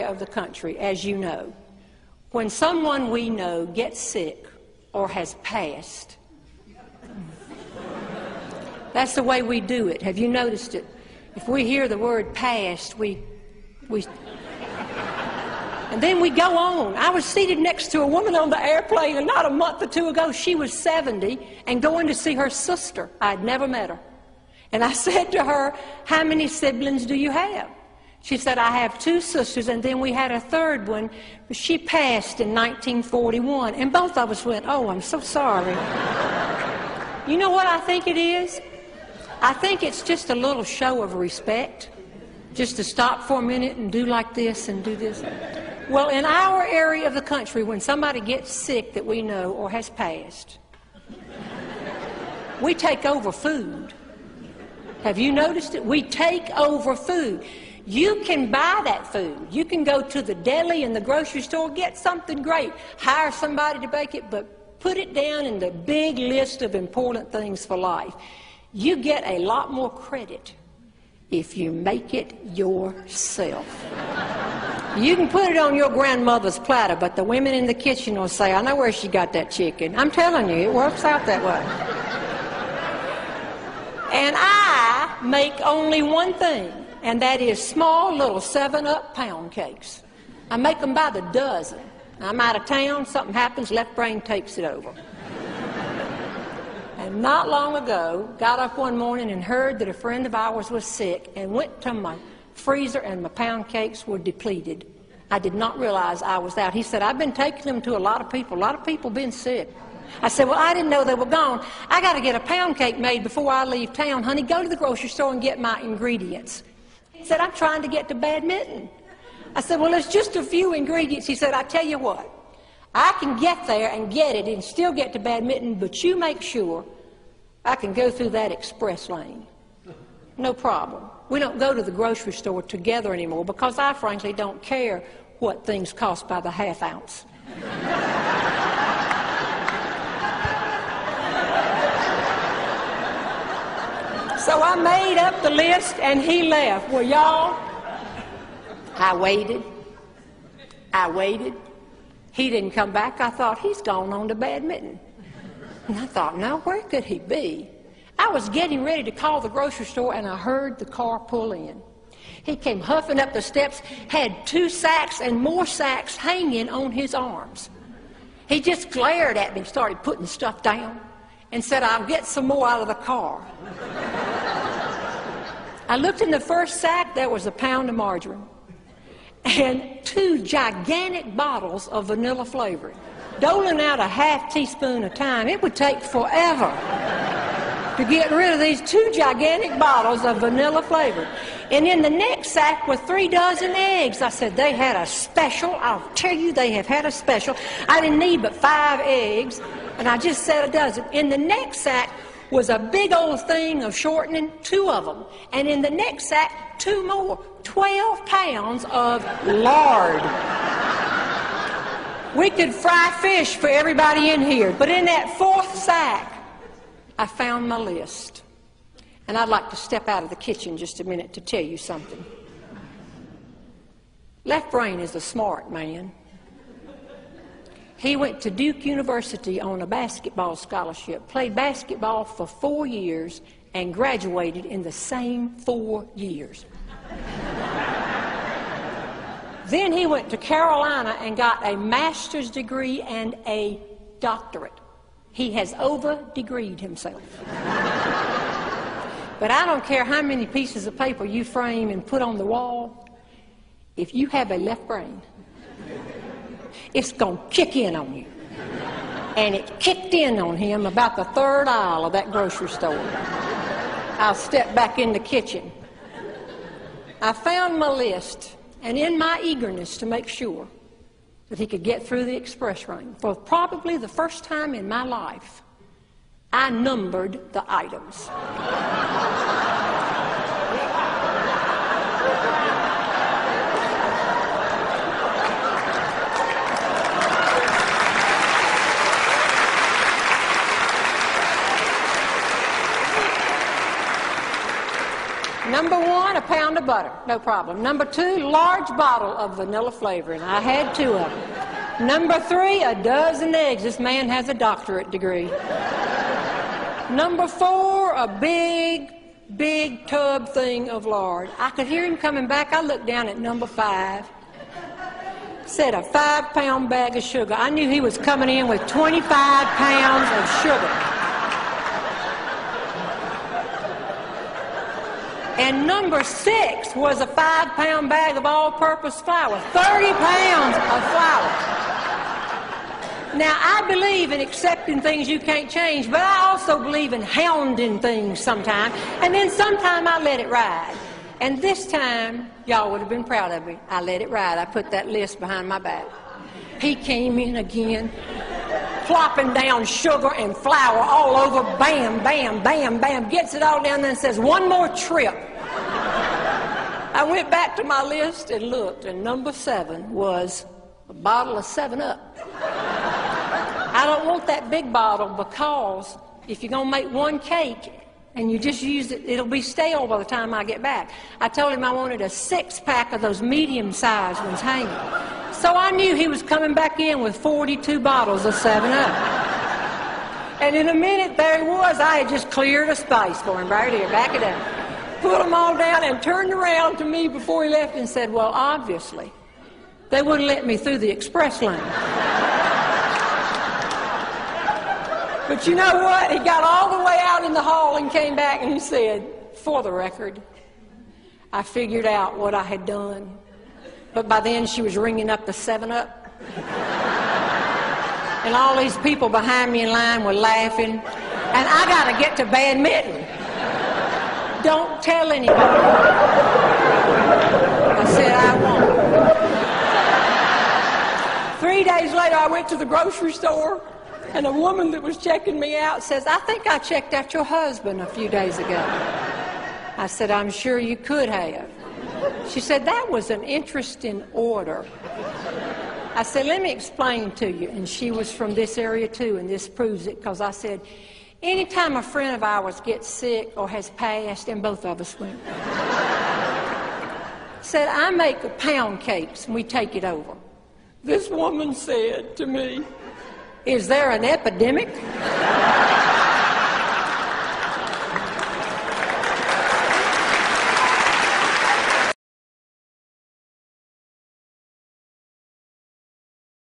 area of the country, as you know, when someone we know gets sick or has passed, that's the way we do it. Have you noticed it? If we hear the word passed, we and then we go on. I was seated next to a woman on the airplane, and not a month or two ago, she was 70 and going to see her sister. I'd never met her. And I said to her, "How many siblings do you have?" She said, "I have 2 sisters, and then we had a third one. She passed in 1941. And both of us went, "Oh, I'm so sorry." You know what I think it is? I think it's just a little show of respect, just to stop for a minute and do like this and do this. Well, in our area of the country, when somebody gets sick that we know or has passed, we take over food. Have you noticed it? We take over food. You can buy that food. You can go to the deli and the grocery store, get something great, hire somebody to bake it, but put it down in the big list of important things for life. You get a lot more credit if you make it yourself. You can put it on your grandmother's platter, but the women in the kitchen will say, "I know where she got that chicken." I'm telling you, it works out that way. And I make only one thing, and that is small little 7-Up pound cakes. I make them by the dozen. I'm out of town, something happens, left brain takes it over. And not long ago, got up one morning and heard that a friend of ours was sick and went to my freezer and my pound cakes were depleted. I did not realize I was out. He said, "I've been taking them to a lot of people been sick." I said, "Well, I didn't know they were gone. I got to get a pound cake made before I leave town. Honey, go to the grocery store and get my ingredients." He said, "I'm trying to get to badminton." I said, "Well, there's just a few ingredients." He said, "I tell you what, I can get there and get it and still get to badminton, but you make sure I can go through that express lane. No problem." We don't go to the grocery store together anymore because I frankly don't care what things cost by the half ounce. So I made up the list and he left. Well, y'all, I waited. He didn't come back. I thought, he's gone on to badminton. And I thought, now where could he be? I was getting ready to call the grocery store and I heard the car pull in. He came huffing up the steps, had 2 sacks and more sacks hanging on his arms. He just glared at me, started putting stuff down, and said, "I'll get some more out of the car." I looked in the first sack, there was a pound of margarine and 2 gigantic bottles of vanilla flavoring. Doling out a half teaspoon at a time, it would take forever to get rid of these 2 gigantic bottles of vanilla flavor. And in the next sack were 3 dozen eggs. I said, they had a special. I'll tell you, they have had a special. I didn't need but 5 eggs, and I just said a dozen. In the next sack was a big old thing of shortening, 2 of them. And in the next sack, 2 more, 12 pounds of lard. We could fry fish for everybody in here. But in that 4th sack, I found my list. And I'd like to step out of the kitchen just a minute to tell you something. Left Brain is a smart man. He went to Duke University on a basketball scholarship, played basketball for 4 years, and graduated in the same 4 years. Then he went to Carolina and got a master's degree and a doctorate. He has over-degreed himself. But I don't care how many pieces of paper you frame and put on the wall, if you have a left brain, it's going to kick in on you. And it kicked in on him about the 3rd aisle of that grocery store. I'll step back in the kitchen. I found my list, and in my eagerness to make sure that he could get through the express lane, for probably the first time in my life, I numbered the items. Number 1, a pound of butter, no problem. Number 2, large bottle of vanilla flavoring. I had 2 of them. Number 3, a dozen eggs. This man has a doctorate degree. Number 4, a big tub thing of lard. I could hear him coming back. I looked down at number 5. Said a 5-pound bag of sugar. I knew he was coming in with 25 pounds of sugar. And number 6 was a 5-pound bag of all-purpose flour, 30 pounds of flour. Now, I believe in accepting things you can't change, but I also believe in hounding things sometimes, and then sometime I let it ride. And this time, y'all would have been proud of me. I let it ride. I put that list behind my back. He came in again, plopping down sugar and flour all over, bam, bam, bam, bam, gets it all down there and says, 1 more trip. I went back to my list and looked, and number 7 was a bottle of 7-Up. I don't want that big bottle because if you're going to make 1 cake and you just use it, it'll be stale by the time I get back. I told him I wanted a 6-pack of those medium-sized ones hanging. So I knew he was coming back in with 42 bottles of 7-Up. And in a minute, there he was. I had just cleared a space for him right here. Back it up. Put them all down and turned around to me before he left and said, well, obviously, they wouldn't let me through the express lane. But you know what? He got all the way out in the hall and came back and he said, for the record, I figured out what I had done. But by then she was ringing up the 7-Up. And all these people behind me in line were laughing. And I got to get to badminton. Don't tell anybody. I said, I won't. 3 days later, I went to the grocery store, and a woman that was checking me out says, I think I checked out your husband a few days ago. I said, I'm sure you could have. She said, that was an interesting order. I said, let me explain to you. And she was from this area too, and this proves it, because I said, anytime a friend of ours gets sick or has passed, and both of us went, said, I make pound cakes and we take it over. This woman said to me, is there an epidemic?